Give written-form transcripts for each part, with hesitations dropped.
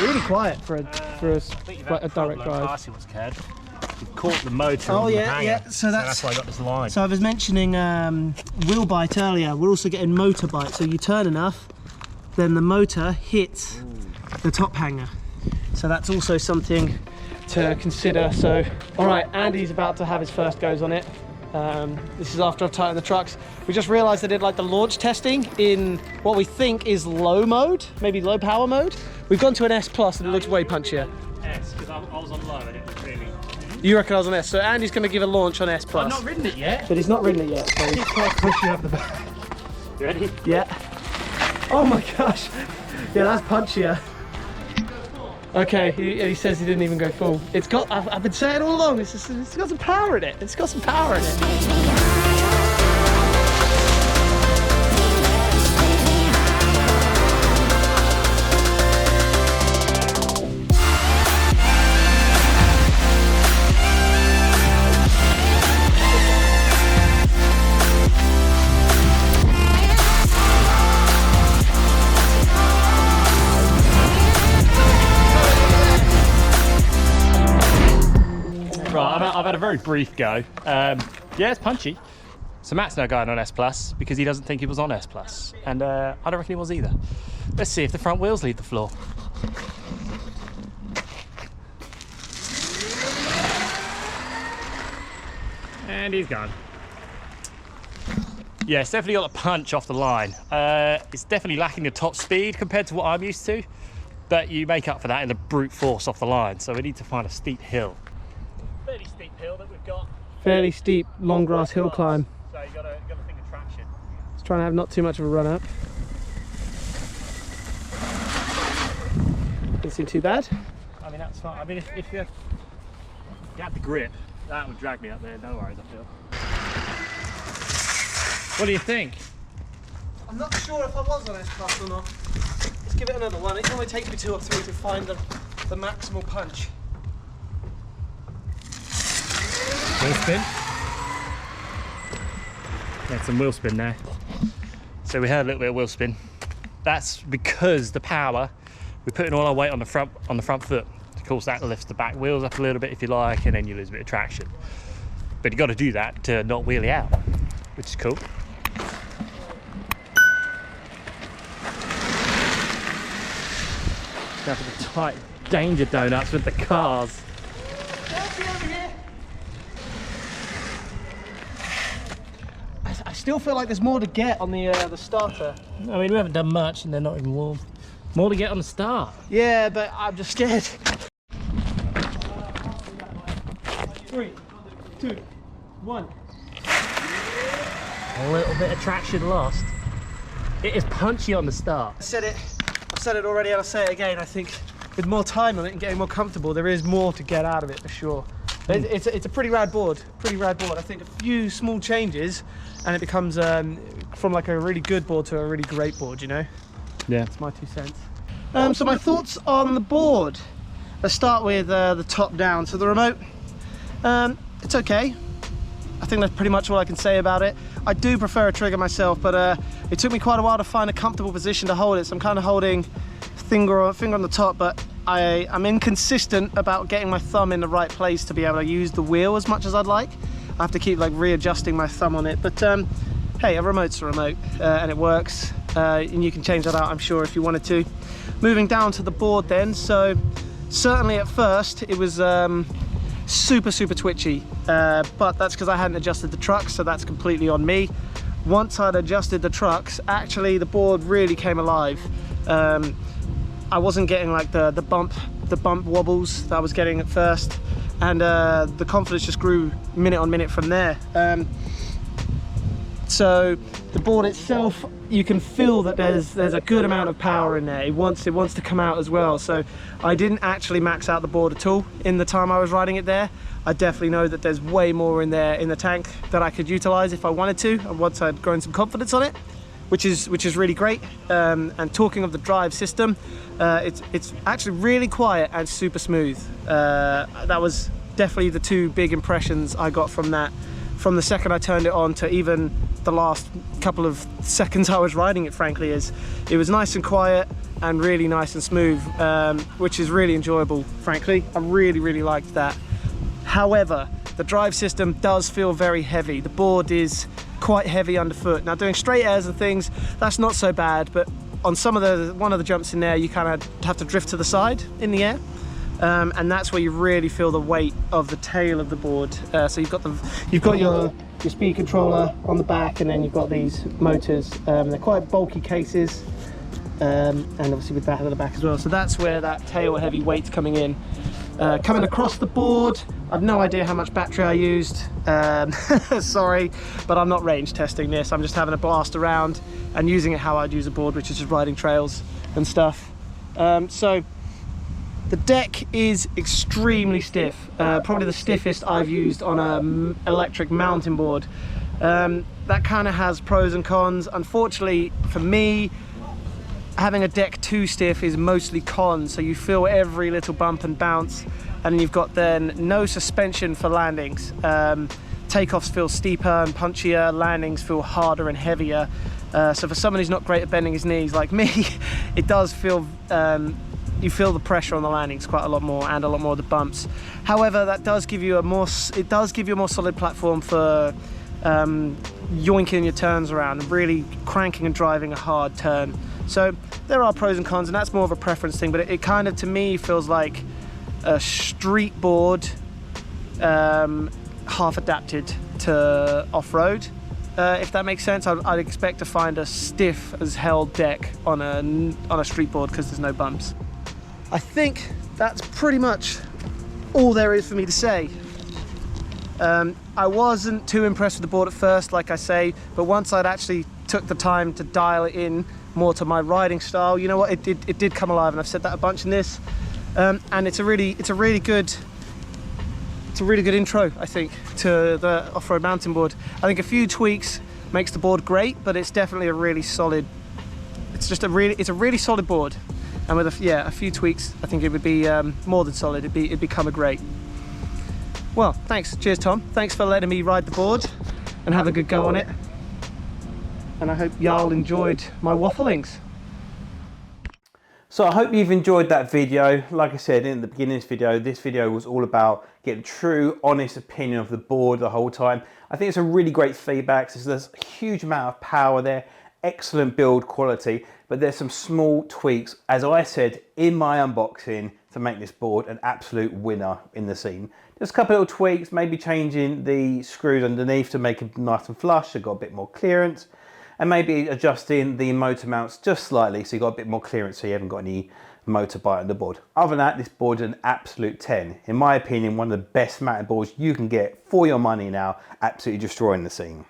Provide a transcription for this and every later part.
Really quiet for a direct drive. Last was Cad. You caught the motor. Oh on the yeah, hanger, yeah. So that's why I got this line. So I was mentioning wheel bite earlier. We're also getting motor bite. So you turn enough, then the motor hits the top hanger. So that's also something to consider. So, all right, Andy's about to have his first goes on it. This is after I've tightened the trucks. We just realized I did like the launch testing in what we think is low mode, maybe low power mode. We've gone to an S Plus and it looks way punchier. S, because I was on low and it was really... You reckon I was on S? So Andy's going to give a launch on S Plus. I've not ridden it yet. But he's not ridden it yet. So He's quite pushing up the back. You ready? yeah. Oh my gosh. Yeah, that's punchier. Okay, he says he didn't even go full. It's got, I've been saying all along, it's got some power in it. It's got some power in it. Right, I've had a very brief go. Yeah, it's punchy. So Matt's now going on S Plus because he doesn't think he was on S Plus, and I don't reckon he was either. Let's see if the front wheels leave the floor. And he's gone. Yeah, it's definitely got a punch off the line. It's definitely lacking the top speed compared to what I'm used to, but you make up for that in the brute force off the line. So we need to find a steep hill. Fairly steep hill that we've got. Fairly steep, long grass hill climb. So you gotta think of traction. Just trying to have not too much of a run up. Doesn't seem too bad. I mean, that's fine. I mean, if you had the grip, that would drag me up there. No worries, I feel. What do you think? I'm not sure if I was on S Plus or not. Let's give it another one. It can only take me 2 or 3 to find the maximal punch. Wheel spin. Yeah, some wheel spin there. So we had a little bit of wheel spin. That's because the power, we're putting all our weight on the front foot. Of course, that lifts the back wheels up a little bit if you like, and then you lose a bit of traction. But you got to do that to not wheelie out, which is cool. Now for the tight danger donuts with the cars. I still feel like there's more to get on the starter. I mean, we haven't done much and they're not even warm. More to get on the start. Yeah, but I'm just scared. 3, 2, 1. A little bit of traction lost. It is punchy on the start. I've said it already and I'll say it again. I think with more time on it and getting more comfortable, there is more to get out of it for sure. It's a pretty rad board, I think a few small changes and it becomes from like a really good board to a really great board, you know? Yeah. That's my 2 cents. So my thoughts on the board. Let's start with the top down. So the remote, it's okay. I think that's pretty much all I can say about it. I do prefer a trigger myself, but it took me quite a while to find a comfortable position to hold it. So I'm kind of holding finger on the top, but I'm inconsistent about getting my thumb in the right place to be able to use the wheel as much as I'd like. I have to keep like readjusting my thumb on it, but hey, a remote's a remote and it works, and you can change that out, I'm sure, if you wanted to. Moving down to the board then, so certainly at first it was super twitchy, but that's because I hadn't adjusted the trucks, so that's completely on me. Once I'd adjusted the trucks, actually the board really came alive. I wasn't getting like the bump wobbles that I was getting at first, and the confidence just grew minute on minute from there. So the board itself, you can feel that there's a good amount of power in there. It wants to come out as well. So I didn't actually max out the board at all in the time I was riding it there. I definitely know that there's way more in there in the tank that I could utilize if I wanted to, and once I'd grown some confidence on it, which is really great. And talking of the drive system, it's actually really quiet and super smooth. That was definitely the 2 big impressions I got from that, from the second I turned it on to even the last couple of seconds I was riding it, frankly. It was nice and quiet, and really nice and smooth, which is really enjoyable, frankly. I really liked that. However, the drive system does feel very heavy. The board is quite heavy underfoot. Now doing straight airs and things, that's not so bad, but on one of the jumps in there, you kind of have to drift to the side in the air. And that's where you really feel the weight of the tail of the board. So you've got your speed controller on the back, and then you've got these motors. They're quite bulky cases, and obviously with that at the back as well. So that's where that tail heavy weight's coming in. Coming across the board, I've no idea how much battery I used. Sorry, but I'm not range testing this. I'm just having a blast around and using it how I'd use a board, which is just riding trails and stuff. So the deck is extremely stiff, probably the stiffest I've used on an electric mountain board. That kind of has pros and cons. Unfortunately for me, having a deck too stiff is mostly cons, so you feel every little bump and bounce, and you've got then no suspension for landings. Takeoffs feel steeper and punchier, landings feel harder and heavier. So for someone who's not great at bending his knees like me, it does feel, you feel the pressure on the landings quite a lot more, and a lot more of the bumps. However, that does give you a more solid platform for yoinking your turns around and really cranking and driving a hard turn. So there are pros and cons, and that's more of a preference thing, but it kind of, to me, feels like a street board half adapted to off-road, if that makes sense. I'd expect to find a stiff as hell deck on a street board because there's no bumps. I think that's pretty much all there is for me to say. I wasn't too impressed with the board at first, like I say, but once I'd actually took the time to dial it in more to my riding style, you know what, it did come alive, and I've said that a bunch in this. And it's a really good intro, I think, to the off-road mountain board. I think a few tweaks makes the board great, but it's definitely a really solid. It's a really solid board, and with a few tweaks, I think it would be more than solid. It'd become a great. Well, thanks. Cheers, Tom. Thanks for letting me ride the board and have a good go on it. And I hope y'all enjoyed my wafflings. So I hope you've enjoyed that video. Like I said in the beginning of this video was all about getting true, honest opinion of the board the whole time. I think it's a really great feedback. So there's a huge amount of power there, excellent build quality, but there's some small tweaks, as I said in my unboxing, to make this board an absolute winner in the scene. Just a couple little tweaks, maybe changing the screws underneath to make it nice and flush, so got a bit more clearance, and maybe adjusting the motor mounts just slightly so you got a bit more clearance so you haven't got any motor bite on the board. Other than that, this board is an absolute 10. In my opinion, one of the best mountain boards you can get for your money now, absolutely destroying the scene.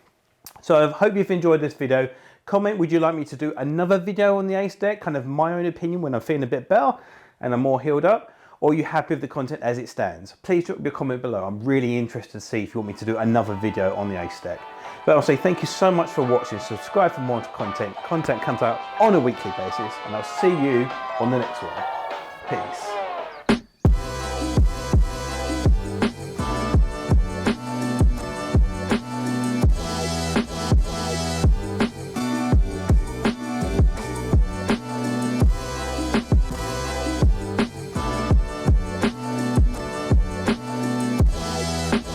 So I hope you've enjoyed this video. Comment, would you like me to do another video on the Ace deck, kind of my own opinion when I'm feeling a bit better and I'm more healed up? Or are you happy with the content as it stands? Please drop your comment below. I'm really interested to see if you want me to do another video on the Ace deck. But I'll say thank you so much for watching. Subscribe for more content. Content comes out on a weekly basis, and I'll see you on the next one. Peace.